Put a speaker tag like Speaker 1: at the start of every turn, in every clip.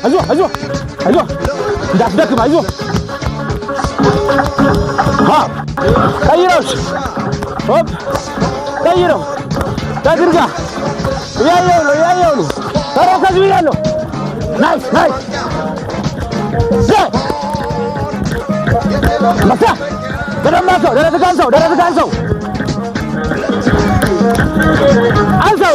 Speaker 1: አይዞህ እንዳትደክም አይዞህ ቀይረው ሆፕ ቀይረው ተድርጋ ያየው ነው ተረከዝ ብያለሁ ናይስ መጣ ደረማቸው ደረተ ጋንሰው አንሳው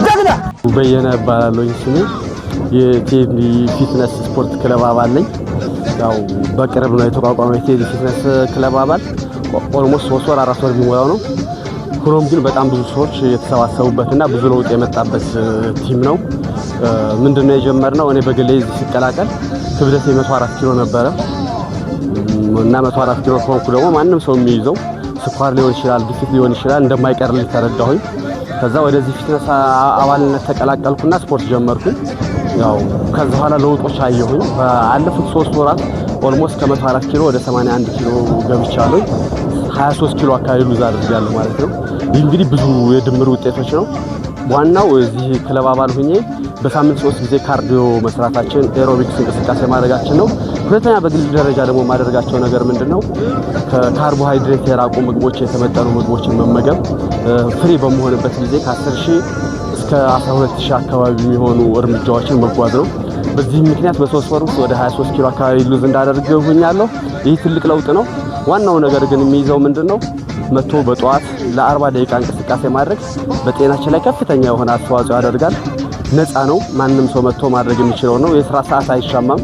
Speaker 1: ደግና በየነ ባላለኝ ስሜ የቴዲ ፊትነስ ስፖርት ክለብ አባል ነኝ። ያው በቅርብ ነው የተቋቋመው የቴዲ ፊትነስ ክለብ አባል ኦልሞስት 3 ወር 4 ወር ቢሞላው ነው። ሆኖም ግን በጣም ብዙ ሰዎች የተሰባሰቡበትና ብዙ ለውጥ የመጣበት ቲም ነው። ምንድነው የጀመርነው? እኔ በግሌ ሲቀላቀል ክብደቴ 104 ኪሎ ነበረ እና 104 ኪሎ ሆንኩ። ደግሞ ማንም ሰው የሚይዘው ስኳር ሊሆን ይችላል፣ ግፊት ሊሆን ይችላል እንደማይቀርልኝ ተረዳሁኝ። ከዛ ወደዚህ ፊትነስ አባልነት ተቀላቀልኩና ስፖርት ጀመርኩኝ። ያው ከዛ በኋላ ለውጦች አየሁኝ። ባለፉት 3 ወራት ኦልሞስት ከ104 ኪሎ ወደ 81 ኪሎ ገብቻለሁ። 23 ኪሎ አካባቢ ሉዝ አድርጋለሁ ማለት ነው። ይህ እንግዲህ ብዙ የድምር ውጤቶች ነው። ዋናው እዚህ ክለብ አባል ሆኜ በሳምንት 3 ጊዜ ካርዲዮ መስራታችን፣ ኤሮቢክስ እንቅስቃሴ ማድረጋችን ነው። ሁለተኛ በግል ደረጃ ደግሞ ማድረጋቸው ነገር ምንድነው? ከካርቦሃይድሬት የራቁ ምግቦች፣ የተመጠኑ ምግቦችን መመገብ። ፍሪ በመሆንበት ጊዜ ከ10000 እስከ 12000 አካባቢ የሚሆኑ እርምጃዎችን መጓዝ ነው። በዚህ ምክንያት በ3 ወር ውስጥ ወደ 23 ኪሎ አካባቢ ሉዝ እንዳደርግ ሆኛለሁ። ይህ ትልቅ ለውጥ ነው። ዋናው ነገር ግን የሚይዘው ምንድነው? መቶ በጧት ለ40 ደቂቃ እንቅስቃሴ ማድረግ በጤናችን ላይ ከፍተኛ የሆነ አስተዋጽኦ ያደርጋል። ነፃ ነው። ማንም ሰው መጥቶ ማድረግ የሚችለው ነው። የስራ ሰዓት አይሻማም።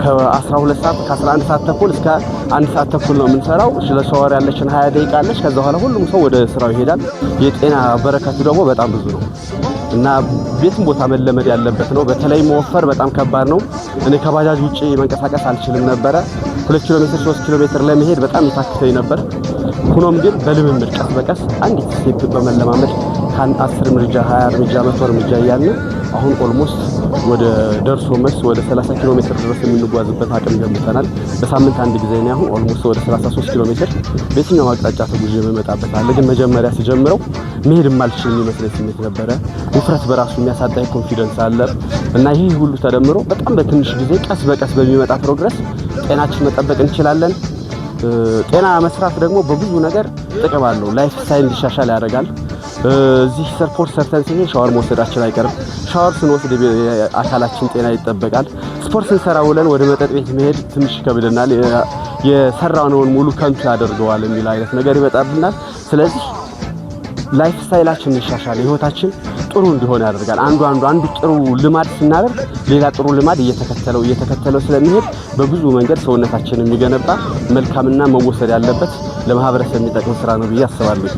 Speaker 1: ከ12 ሰዓት ከ11 ሰዓት ተኩል እስከ 1 ሰዓት ተኩል ነው የምንሰራው። ለሻወር ያለችን 20 ደቂቃ አለች። ከዛ በኋላ ሁሉም ሰው ወደ ስራው ይሄዳል። የጤና በረከቱ ደግሞ በጣም ብዙ ነው እና ቤትም ቦታ መለመድ ያለበት ነው። በተለይ መወፈር በጣም ከባድ ነው። እኔ ከባጃጅ ውጪ መንቀሳቀስ አልችልም ነበረ። 2 ኪሎ ሜትር 3 ኪሎ ሜትር ለመሄድ በጣም ይታክተኝ ነበር። ሆኖም ግን በልምምድ ቀስ በቀስ አንዲት ስቴፕ በመለማመድ ከ10 እርምጃ 20 እርምጃ 100 እርምጃ እያልን አሁን ኦልሞስት ወደ ደርሶ መልስ ወደ 30 ኪሎ ሜትር ድረስ የምንጓዝበት አቅም ገምተናል። በሳምንት አንድ ጊዜ ነው። አሁን ኦልሞስት ወደ 33 ኪሎ ሜትር በየትኛው አቅጣጫ ተጉዤ መመጣበት አለ። ግን መጀመሪያ ሲጀምረው መሄድ ማልችል የሚመስለኝ ስሜት ነበረ። ውፍረት በራሱ የሚያሳጣኝ ኮንፊደንስ አለ እና ይሄ ሁሉ ተደምሮ በጣም በትንሽ ጊዜ ቀስ በቀስ በሚመጣ ፕሮግረስ ጤናችን መጠበቅ እንችላለን። ጤና መስራት ደግሞ በብዙ ነገር ጥቅም አለው። ላይፍ ስታይል እንዲሻሻል ያደርጋል። እዚህ ስፖርት ሰርተን ሲሄድ ሻወር መውሰዳችን አይቀርም። ሻወር ስንወስድ አካላችን ጤና ይጠበቃል። ስፖርት ስንሰራ ውለን ወደ መጠጥ ቤት መሄድ ትንሽ ይከብደናል። የሰራነውን ሙሉ ከንቱ ያደርገዋል የሚል አይነት ነገር ይመጣብናል። ስለዚህ ላይፍ ስታይላችን ይሻሻል፣ ህይወታችን ጥሩ እንዲሆን ያደርጋል። አንዱ ጥሩ ልማድ ስናደርግ ሌላ ጥሩ ልማድ እየተከተለው ስለሚሄድ በብዙ መንገድ ሰውነታችንን የሚገነባ መልካምና መወሰድ ያለበት ለማህበረሰብ የሚጠቅም ስራ ነው ብዬ አስባለሁ።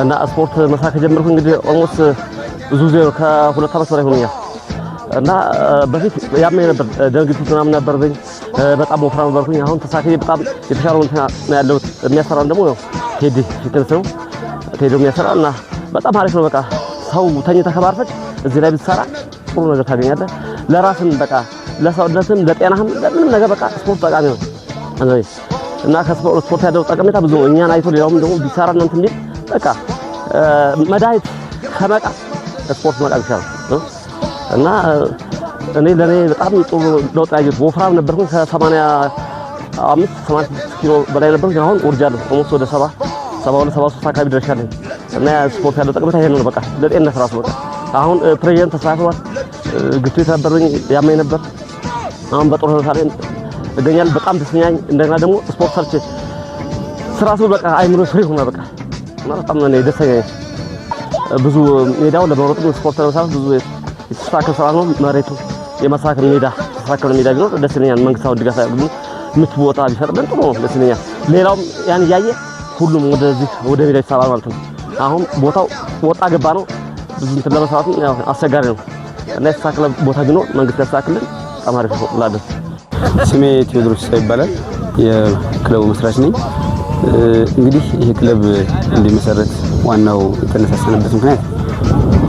Speaker 1: እና ስፖርት መስራት ከጀመርኩ እንግዲህ ኦልሞስት ብዙ ጊዜ ነው። ከ2 ዓመት በላይ ሆኖኛል። እና በፊት ያመኝ ነበር፣ ደም ግፊት ምናምን ነበርኝ። በጣም ወፍራም ነበርኩኝ። አሁን ተሳክቼ በጣም የተሻለው ነው ያለሁት። የሚያሰራው ደግሞ ቴዲ ፊትነስ ነው። ቴዲ የሚያሰራው እና በጣም አሪፍ ነው። በቃ ሰው ተኝተህ ከማርፈድ እዚህ ላይ ብትሰራ ጥሩ ነገር ታገኛለህ። ለራስም በቃ ለሰውነትም ለጤናህም ለምንም ነገር በቃ ስፖርት ጠቃሚ ነው እና ከስፖርት ያለው ጠቀሜታ ብዙ ነው። እኛን አይቶ ሌላውም ደግሞ ቢሰራ እናንተ እንዴ በቃ መድኃኒት ከመቃ ስፖርት መቃ ይችላል እና እኔ ለኔ በጣም ጥሩ ለውጥ ያየሁት ወፍራም ነበርኩኝ። ከ85 ኪሎ በላይ ነበርኩኝ። አሁን ወርጃለሁ። ኦልሞስት ወደ 72 73 አካባቢ ደርሻለሁ እና ስፖርት ያለው ጠቀሜታ ይሄ ነው። በቃ ለጤንነት ራሱ በቃ አሁን ፕሬዝዳንት ተሳክቷል። ግፊት ነበረኝ ያመኝ ነበር። አሁን በጥሩ ሁኔታ ላይ እገኛለሁ። በጣም ደስተኛ ነኝ። እንደገና ደግሞ ስፖርት ሰርቼ ስራቱ በቃ አይምሮ ፍሪ ሆነ በቃ እና በጣም ነው ደስተኛ ነኝ። ብዙ ሜዳው ለመሮጥ ስፖርት ለመስራት ብዙ የተስተካከለ ስራ ነው። መሬቱ የማሳከል ሜዳ ተስተካከለ ሜዳ ቢኖር ደስ ይለኛል። መንግስታው ድጋፍ ያደርግልኝ ምቹ ቦታ ቢፈቅድልን ጥሩ ነው፣ ደስ ይለኛል። ሌላውም ያን እያየ ሁሉም ወደ ሜዳ ይሳባል ማለት ነው። አሁን ቦታው ወጣ ገባ ነው። ብዙ እንትን ለመስራት ያው አስቸጋሪ ነው እና የተስተካከለ ቦታ ቢኖር መንግስት ያስተካክልን በጣም አሪፍ ነው እላለሁ።
Speaker 2: ስሜ ቴዎድሮስ ይባላል። የክለቡ መስራች ነኝ። እንግዲህ ይሄ ክለብ እንዲመሰረት ዋናው የተነሳሳንበት ምክንያት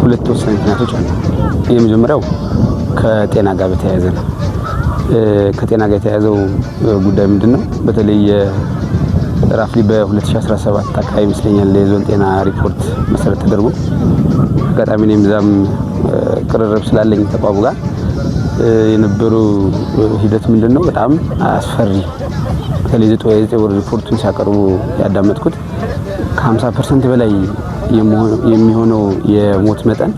Speaker 2: ሁለት ወሳኝ ምክንያቶች አሉ። የመጀመሪያው ከጤና ጋር በተያያዘ ነው። ከጤና ጋር የተያያዘው ጉዳይ ምንድነው? በተለይ ራፍሊ በ2017 አካባቢ ይመስለኛል የዞን ጤና ሪፖርት መሰረት ተደርጎ አጋጣሚ ነው ምዛም ቅርርብ ስላለኝ ተቋሙ ጋር የነበረው ሂደት ምንድነው? በጣም አስፈሪ። በተለይ የዘጠኝ ወር ሪፖርቱን ሲያቀርቡ ያዳመጥኩት ከ50% በላይ የሚሆነው የሞት መጠን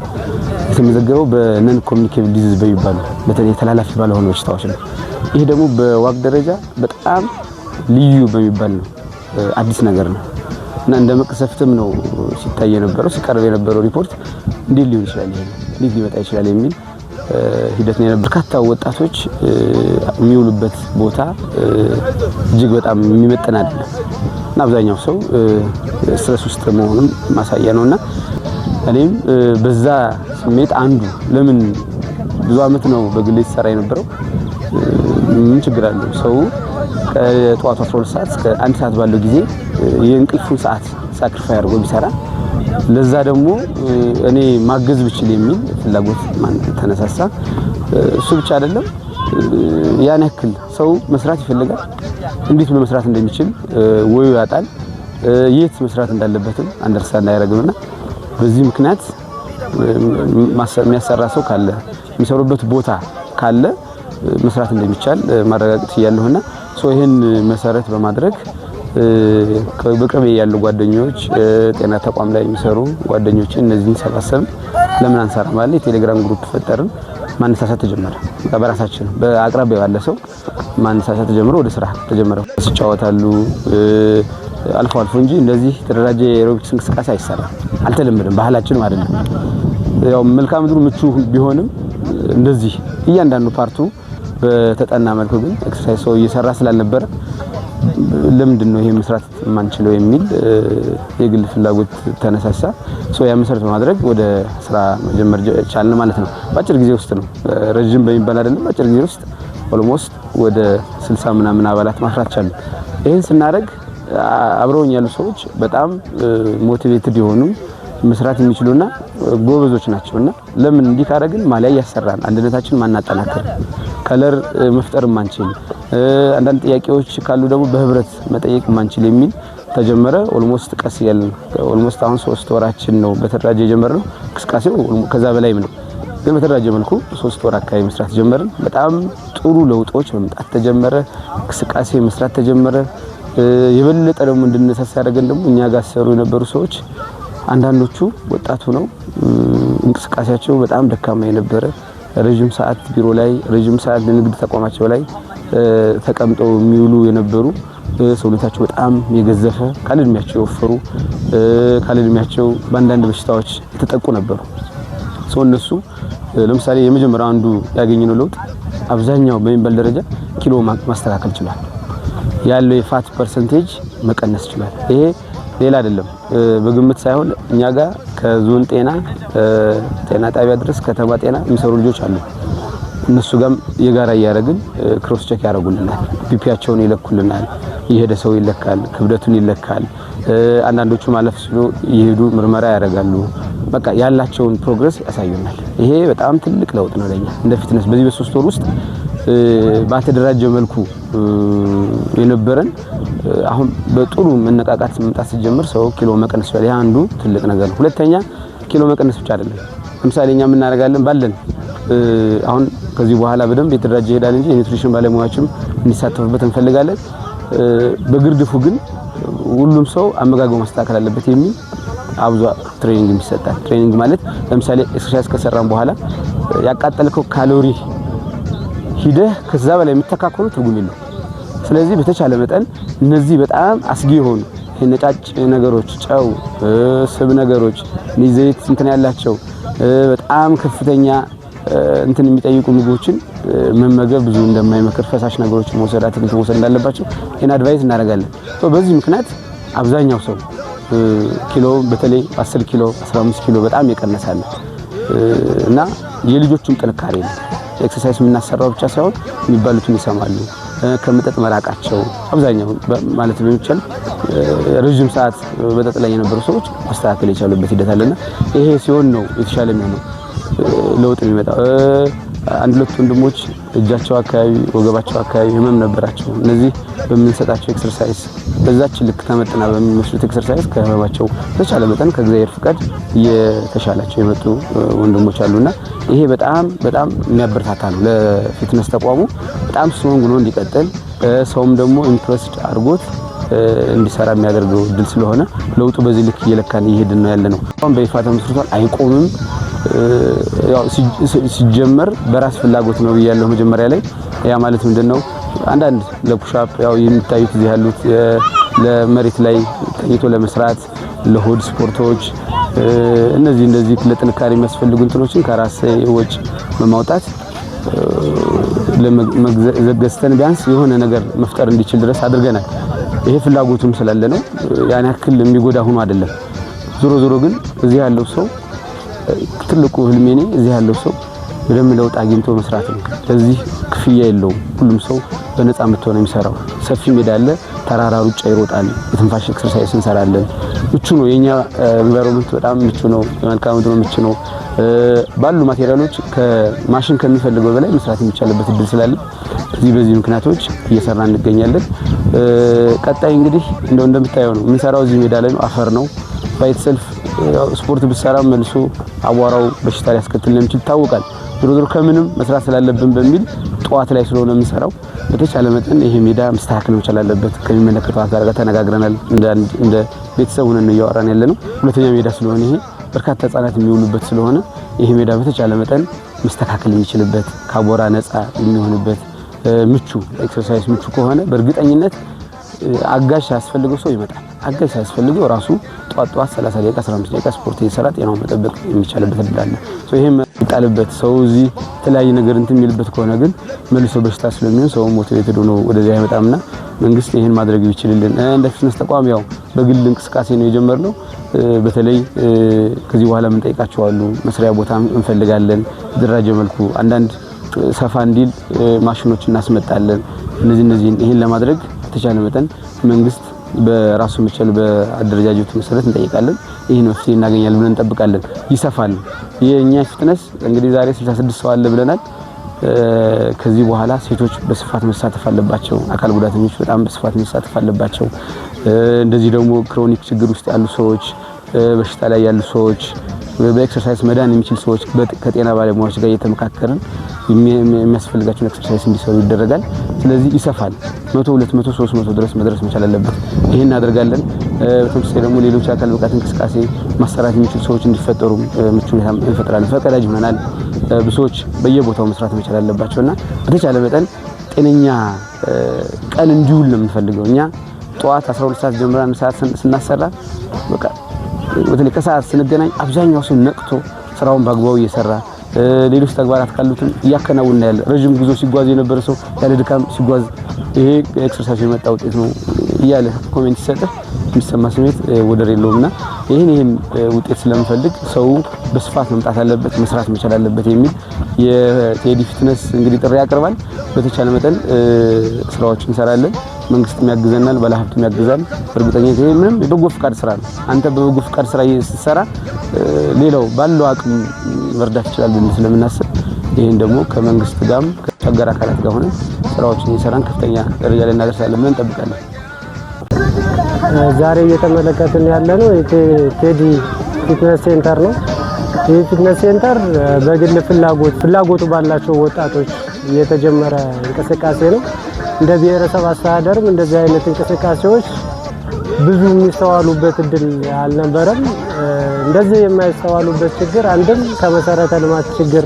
Speaker 2: የተመዘገበው በነን ኮሚኒኬብል ዲዚዝ በሚባሉ በተለይ ተላላፊ ባልሆኑ በሽታዎች ነው። ይሄ ደግሞ በዋግ ደረጃ በጣም ልዩ በሚባል ነው፣ አዲስ ነገር ነው እና እንደ መቅሰፍትም ነው ሲታይ የነበረው ሲቀርብ የነበረው ሪፖርት እንዴት ሊሆን ይችላል ይሄ እንዴት ሊመጣ ይችላል የሚል ሂደት ነው። በርካታ ወጣቶች የሚውሉበት ቦታ እጅግ በጣም የሚመጥን አይደለም እና አብዛኛው ሰው ስትረስ ውስጥ መሆኑን ማሳያ ነውና እኔም በዛ ስሜት አንዱ ለምን ብዙ አመት ነው በግሌ ሲሰራ የነበረው ምን ችግር አለው ሰው ከጠዋቱ 12 ሰዓት እስከ 1 ሰዓት ባለው ጊዜ የእንቅልፉን ሰዓት ሳክሪፋይ አድርጎ ቢሰራ ለዛ ደግሞ እኔ ማገዝ ብችል የሚል ፍላጎት ተነሳሳ። እሱ ብቻ አይደለም ያን ያክል ሰው መስራት ይፈልጋል። እንዴት ብሎ መስራት እንደሚችል ወይ ያጣል፣ የት መስራት እንዳለበትም አንደርስታንድ አያደርግምና በዚህ ምክንያት የሚያሰራ ሰው ካለ የሚሰሩበት ቦታ ካለ መስራት እንደሚቻል ማረጋገጥ ያለውና ይሄን መሰረት በማድረግ በቅርብ ያሉ ጓደኞች ጤና ተቋም ላይ የሚሰሩ ጓደኞች እነዚህን ሰባሰብ ለምን አንሰራ ማለት የቴሌግራም ግሩፕ ፈጠርን። ማነሳሳት ተጀመረ። በራሳችን በአቅራቢያው ያለ ሰው ማነሳሳት ተጀመረ። ወደ ስራ ተጀመረ። ሲጫወታሉ አልፎ አልፎ እንጂ እንደዚህ ተደራጀ የኤሮቢክስ እንቅስቃሴ አይሰራም፣ አልተለመደም፣ ባህላችንም አይደለም። ያው መልካም ምድሩ ምቹ ቢሆንም እንደዚህ እያንዳንዱ ፓርቱ በተጠና መልኩ ግን ኤክሰርሳይዝ ሰው እየሰራ ስላልነበረ ለምንድን ነው ይሄ መስራት የማንችለው የሚል የግል ፍላጎት ተነሳሳ። ያ መሰረት በማድረግ ወደ ስራ መጀመር ቻልን ማለት ነው። በአጭር ጊዜ ውስጥ ነው፣ ረጅም በሚባል አይደለም፣ በአጭር ጊዜ ውስጥ ኦልሞስት ወደ 60 ምናምን አባላት ማፍራት ቻልን። ይሄን ስናደርግ አብረውኝ ያሉ ሰዎች በጣም ሞቲቬትድ የሆኑ መስራት የሚችሉና ጎበዞች ናቸውና ለምን እንዲህ ካደረግን ማሊያ ያሰራን አንድነታችን ማናጠናከር ከለር መፍጠር ማንችል አንዳንድ ጥያቄዎች ካሉ ደግሞ በህብረት መጠየቅ ማንችል የሚል ተጀመረ። ኦልሞስት ቀስ ያለን ኦልሞስት አሁን 3 ወራችን ነው በተደራጀ የጀመረው። እንቅስቃሴው ከዛ በላይም ነው፣ ግን በተደራጀ መልኩ 3 ወር አካባቢ መስራት ጀመርን። በጣም ጥሩ ለውጦች መምጣት ተጀመረ። እንቅስቃሴ መስራት ተጀመረ። የበለጠ ደግሞ እንድንነሳሳ ያደረገን ደግሞ እኛ ጋር ሰሩ የነበሩ ሰዎች አንዳንዶቹ ወጣቱ ነው እንቅስቃሴያቸው በጣም ደካማ የነበረ ረጅም ሰዓት ቢሮ ላይ ረጅም ሰዓት ለንግድ ተቋማቸው ላይ ተቀምጠው የሚውሉ የነበሩ ሰውነታቸው በጣም የገዘፈ ካለድሚያቸው የወፈሩ ካለድሚያቸው በአንዳንድ በሽታዎች የተጠቁ ነበሩ። እነሱ ለምሳሌ የመጀመሪያው አንዱ ያገኘነው ለውጥ አብዛኛው በሚባል ደረጃ ኪሎ ማስተካከል ችሏል። ያለው የፋት ፐርሰንቴጅ መቀነስ ችሏል። ይሄ ሌላ አይደለም በግምት ሳይሆን እኛ ጋር ከዞን ጤና ጣቢያ ድረስ ከተማ ጤና የሚሰሩ ልጆች አሉ። እነሱ ጋርም የጋራ ያያረግን ክሮስ ቼክ ያደርጉልናል። ቢፒያቸውን ይለኩልናል። የሄደ ሰው ይለካል፣ ክብደቱን ይለካል። አንዳንዶቹ ማለፍ ሲሉ ይሄዱ ምርመራ ያደርጋሉ። በቃ ያላቸውን ፕሮግረስ ያሳዩናል። ይሄ በጣም ትልቅ ለውጥ ነው ለኛ እንደ ፊትነስ። በዚህ በ3 ወር ውስጥ ባተደራጀ መልኩ የነበረን አሁን በጥሩ መነቃቃት መምጣት ሲጀምር ሰው ኪሎ መቀነስ ይችላል። ያ አንዱ ትልቅ ነገር ነው። ሁለተኛ ኪሎ መቀነስ ብቻ አይደለም። ለምሳሌ እኛ ምን እናደርጋለን ባለን አሁን ከዚህ በኋላ በደንብ የተደራጀ ይሄዳል እንጂ የኒውትሪሽን ባለሙያዎችም እንዲሳተፉበት እንፈልጋለን። በግርድፉ ግን ሁሉም ሰው አመጋገቡ ማስተካከል አለበት የሚል አብዙ ትሬኒንግ ይሰጣል። ትሬኒንግ ማለት ለምሳሌ ኤክሰርሳይዝ ከሰራን በኋላ ያቃጠልከው ካሎሪ ሂደህ ከዛ በላይ የምትተካከሉ ትርጉም የለው። ስለዚህ በተቻለ መጠን እነዚህ በጣም አስጊ የሆኑ ነጫጭ ነገሮች፣ ጨው፣ ስብ ነገሮች፣ ዘይት እንትን ያላቸው በጣም ከፍተኛ እንትን የሚጠይቁ ምግቦችን መመገብ ብዙ እንደማይመከር፣ ፈሳሽ ነገሮችን መውሰድ፣ አትክልት መውሰድ እንዳለባቸው ይሄን አድቫይስ እናደርጋለን። በዚህ ምክንያት አብዛኛው ሰው ኪሎ በተለይ 10 ኪሎ 15 ኪሎ በጣም ይቀነሳል እና የልጆቹም ጥንካሬ ነው። ኤክሰርሳይዝ የምናሰራው ብቻ ሳይሆን የሚባሉትን ይሰማሉ። ከመጠጥ መራቃቸው አብዛኛው ማለት በሚቻል ረጅም ሰዓት በጠጥ ላይ የነበሩ ሰዎች ማስተካከል የቻሉበት ሂደት አለና ይሄ ሲሆን ነው የተሻለ የሚሆነው ለውጥ የሚመጣው። አንድ ሁለት ወንድሞች እጃቸው አካባቢ ወገባቸው አካባቢ ህመም ነበራቸው። እነዚህ በምንሰጣቸው ኤክሰርሳይዝ በዛች ልክ ተመጥና በሚመስሉት ኤክሰርሳይዝ ከህመማቸው በተቻለ መጠን ከእግዚአብሔር ፍቃድ የተሻላቸው የመጡ ወንድሞች አሉና ይሄ በጣም በጣም የሚያበረታታ ነው። ለፊትነስ ተቋሙ በጣም ስትሮንግ ሆኖ እንዲቀጥል ሰውም ደግሞ ኢምፕረስድ አድርጎት እንዲሰራ የሚያደርገው ድል ስለሆነ ለውጡ በዚህ ልክ እየለካን እየሄድን ነው ያለነው። አሁን በይፋ ተመስርቷል፣ አይቆምም። ያው ሲጀመር በራስ ፍላጎት ነው ብያለሁ መጀመሪያ ላይ። ያ ማለት ምንድነው? አንዳንድ ለፑሻፕ ያው የሚታዩት እዚህ ያሉት ለመሬት ላይ ተኝቶ ለመስራት ለሆድ ስፖርቶች እነዚህ ለጥንካሬ የሚያስፈልጉ እንትኖችን ከራስ ወጪ በማውጣት ለመገዝተን ቢያንስ የሆነ ነገር መፍጠር እንዲችል ድረስ አድርገናል። ይሄ ፍላጎቱም ስላለ ነው። ያን ያክል የሚጎዳ ሆኖ አይደለም። ዞሮ ግን እዚህ ያለው ሰው ትልቁ ህልሜ ነው እዚህ ያለው ሰው በደም ለውጥ አግኝቶ መስራት ነው። ለዚህ ክፍያ የለውም። ሁሉም ሰው በነፃ መጥቶ ነው የሚሰራው። ሰፊ ሜዳ አለ፣ ተራራ ሩጫ ይሮጣል፣ የትንፋሽ ኤክሰርሳይዝ እንሰራለን። ምቹ ነው። የኛ ኢንቫይሮመንት በጣም ምቹ ነው። የመልካም ምድሩ ምቹ ነው። ባሉ ማቴሪያሎች ከማሽን ከሚፈልገው በላይ መስራት የሚቻልበት እድል ስላለ በዚህ ምክንያቶች እየሰራን እንገኛለን። ቀጣይ እንግዲህ እንደምታየው ነው የምንሰራው። እዚህ ሜዳ ላይ ነው፣ አፈር ነው ባይተሰልፍ ስፖርት ብሰራ መልሶ አቧራው በሽታ ሊያስከትል እንደሚችል ይታወቃል። ዞሮ ከምንም መስራት ስላለብን በሚል ጧት ላይ ስለሆነ የምንሰራው በተቻለ መጠን ይሄ ሜዳ መስተካከል መቻል አለበት። ከሚመለከተው አካል ጋር ተነጋግረናል። እንደ ቤተሰብ ሆነን ነው እያወራን ያለነው። ሁለተኛ ሜዳ ስለሆነ ይሄ በርካታ ህጻናት የሚውሉበት ስለሆነ ይሄ ሜዳ በተቻለ መጠን መስተካከል የሚችልበት ከአቧራ ነፃ የሚሆንበት ምቹ ኤክሰርሳይዝ ምቹ ከሆነ በእርግጠኝነት አጋዥ ሳያስፈልገው ሰው ይመጣል። አጋዥ ሳያስፈልገው ራሱ ጧት 30 ደቂቃ 15 ደቂቃ ስፖርት እየሰራ ጤናውን መጠበቅ የሚቻልበት እድል አለ። ይሄም ይጣልበት ሰው እዚህ የተለያየ ነገር እንትን የሚልበት ከሆነ ግን መልሶ በሽታ ስለሚሆን ሰው ሞቲቬትድ ሆኖ ወደዚህ አይመጣምና መንግስት ይሄን ማድረግ ይችላልን። እንደ ፊትነስ ተቋም ያው በግል እንቅስቃሴ ነው የጀመርነው። በተለይ ከዚህ በኋላ ምን ጠይቃቸው አሉ መስሪያ ቦታ እንፈልጋለን። በደረጃ መልኩ አንዳንድ ሰፋ እንዲል ማሽኖች እናስመጣለን። እነዚህ ይሄን ለማድረግ ተቻለ መጠን መንግስት በራሱ መቻል በአደረጃጀቱ መሰረት እንጠይቃለን። ይሄን መፍትሄ እናገኛለን ብለን እንጠብቃለን። ይሰፋል። የኛ ፊትነስ እንግዲህ ዛሬ 66 ሰው አለ ብለናል። ከዚህ በኋላ ሴቶች በስፋት መሳተፍ አለባቸው። አካል ጉዳተኞች በጣም በስፋት መሳተፍ አለባቸው። እንደዚህ ደግሞ ክሮኒክ ችግር ውስጥ ያሉ ሰዎች፣ በሽታ ላይ ያሉ ሰዎች፣ በኤክሰርሳይዝ መዳን የሚችል ሰዎች ከጤና ባለሙያዎች ጋር እየተመካከርን የሚያስፈልጋቸውን ኤክሰርሳይዝ እንዲሰሩ ይደረጋል። ስለዚህ ይሰፋል። 100 200 300 ድረስ መድረስ መቻል አለበት። ይሄን እናደርጋለን። በተመሳሳይ ደግሞ ሌሎች አካል ብቃት እንቅስቃሴ ማሰራት የሚችሉ ሰዎች እንዲፈጠሩ ምቹ ሁኔታ እንፈጥራለን። ፈቃዳጅ ሆነናል። ብዙዎች በየቦታው መስራት መቻል አለባቸውና በተቻለ መጠን ጤነኛ ቀን እንዲውል ነው የምንፈልገው። እኛ ጠዋት 12 ሰዓት ጀምረን ሰዓት ስናሰራ በቃ በተለይ ከሰዓት ስንገናኝ አብዛኛው ሰው ነቅቶ ስራውን በአግባቡ እየሰራ ሌሎች ተግባራት ካሉትን እያከናወነ ያለ ረጅም ጉዞ ሲጓዝ የነበረ ሰው ያለ ድካም ሲጓዝ ይሄ ኤክሰርሳይዝ የመጣ ውጤት ነው እያለ ኮሜንት ሲሰጥ የሚሰማ ስሜት ወደር የለውምና ይሄን ውጤት ስለምፈልግ ሰው በስፋት መምጣት አለበት፣ መስራት መቻል አለበት የሚል የቴዲ ፊትነስ እንግዲህ ጥሪ ያቀርባል። በተቻለ መጠን ስራዎችን እንሰራለን። መንግስትም ያግዘናል፣ ባለሀብቱም ያግዛል። እርግጠኛዬ ይሄ ምንም የበጎ ፍቃድ ስራ ነው። አንተ በበጎ ፍቃድ ስራ ስትሰራ ሌላው ባለው አቅም መርዳት ይችላል ብለን ስለምናስብ ይሄን ደግሞ ከመንግስት ጋርም ከአጋር አካላት ጋር ሆነን ስራዎችን እየሰራን ከፍተኛ ደረጃ ላይ እናደርሳለን ብለን እንጠብቃለን።
Speaker 3: ዛሬ እየተመለከትን ያለነው ቴዲ ፊትነስ ሴንተር ነው። ይህ ፊትነስ ሴንተር በግል ፍላጎቱ ባላቸው ወጣቶች የተጀመረ እንቅስቃሴ ነው። እንደ ብሔረሰብ አስተዳደርም እንደዚህ አይነት እንቅስቃሴዎች ብዙ የሚስተዋሉበት እድል አልነበረም። እንደዚህ የማይስተዋሉበት ችግር አንድም ከመሰረተ ልማት ችግር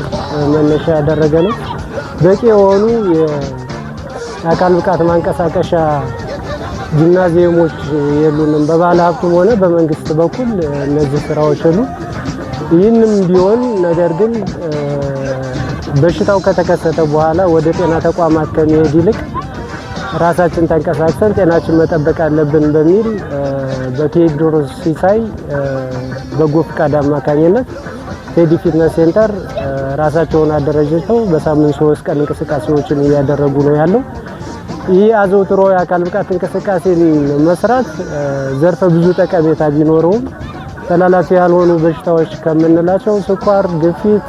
Speaker 3: መነሻ ያደረገ ነው። በቂ የሆኑ የአካል ብቃት ማንቀሳቀሻ ጂምናዚየሞች የሉንም። በባለ ሀብቱም ሆነ በመንግስት በኩል እነዚህ ስራዎች አሉ። ይህንም ቢሆን ነገር ግን በሽታው ከተከሰተ በኋላ ወደ ጤና ተቋማት ከመሄድ ይልቅ ራሳችን ተንቀሳቅሰን ጤናችን መጠበቅ አለብን በሚል በቴዎድሮስ ሲሳይ በጎ ፍቃድ አማካኝነት ቴዲ ፊትነስ ሴንተር ራሳቸውን አደረጃጅተው በሳምንት 3 ቀን እንቅስቃሴዎችን እያደረጉ ነው ያለው። ይህ አዘውትሮ የአካል ብቃት እንቅስቃሴን መስራት ዘርፈ ብዙ ጠቀሜታ ቢኖረውም ተላላፊ ያልሆኑ በሽታዎች ከምንላቸው ስኳር፣ ግፊት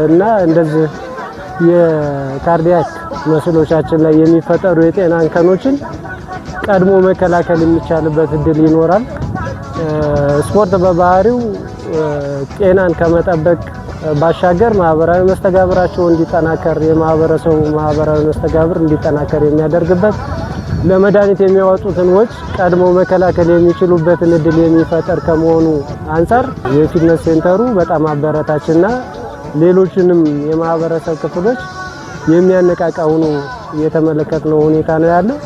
Speaker 3: እና እንደዚህ የካርዲያክ መስሎቻችን ላይ የሚፈጠሩ የጤና እንከኖችን ቀድሞ መከላከል የሚቻልበት እድል ይኖራል። ስፖርት በባህሪው ጤናን ከመጠበቅ ባሻገር ማህበራዊ መስተጋብራቸው እንዲጠናከር የማህበረሰቡ ማህበራዊ መስተጋብር እንዲጠናከር የሚያደርግበት ለመድኃኒት የሚያወጡትን ወጪ ቀድሞ መከላከል የሚችሉበትን እድል የሚፈጠር ከመሆኑ አንፃር የፊትነስ ሴንተሩ በጣም አበረታችና ሌሎችንም የማህበረሰብ ክፍሎች የሚያነቃቃ ሆኖ የተመለከትነው ሁኔታ ነው ያለው።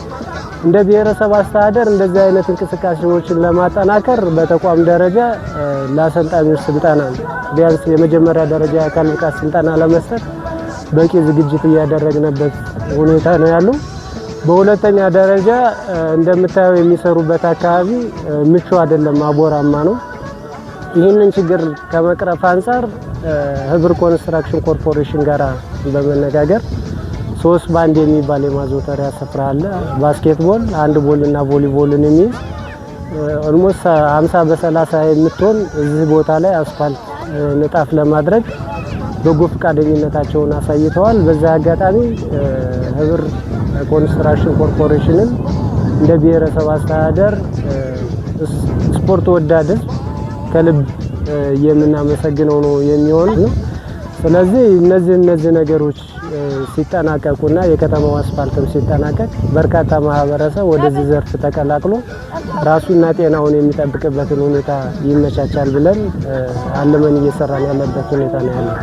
Speaker 3: እንደ ብሔረሰብ አስተዳደር እንደዚህ አይነት እንቅስቃሴዎችን ለማጠናከር በተቋም ደረጃ ለአሰልጣኞች ስልጠና ቢያንስ የመጀመሪያ ደረጃ የአካል ብቃት ስልጠና ለመስጠት በቂ ዝግጅት እያደረግንበት ሁኔታ ነው ያለው። በሁለተኛ ደረጃ እንደምታየው የሚሰሩበት አካባቢ ምቹ አይደለም፣ አቧራማ ነው። ይህንን ችግር ከመቅረፍ አንፃር ህብር ኮንስትራክሽን ኮርፖሬሽን ጋር በመነጋገር 3 ባንድ የሚባል የማዘውተሪያ ስፍራ አለ። ባስኬትቦል፣ አንድ ቦል እና ቮሊቦልን የሚይዝ ኦልሞስት 50 በ30 የምትሆን እዚህ ቦታ ላይ አስፋልት ንጣፍ ለማድረግ በጎ ፈቃደኝነታቸውን አሳይተዋል። በዛ አጋጣሚ ህብር ኮንስትራክሽን ኮርፖሬሽንን እንደ ብሔረሰብ አስተዳደር ስፖርት ወዳድ ከልብ የምናመሰግነው ነው የሚሆነው። ስለዚህ እነዚህ ነገሮች ሲጠናቀቁና የከተማው አስፋልትም ሲጠናቀቅ በርካታ ማህበረሰብ ወደዚህ ዘርፍ ተቀላቅሎ ራሱና ጤናውን የሚጠብቅበትን ሁኔታ ይመቻቻል ብለን አልመን እየሰራን ያለበት ሁኔታ ነው ያለው።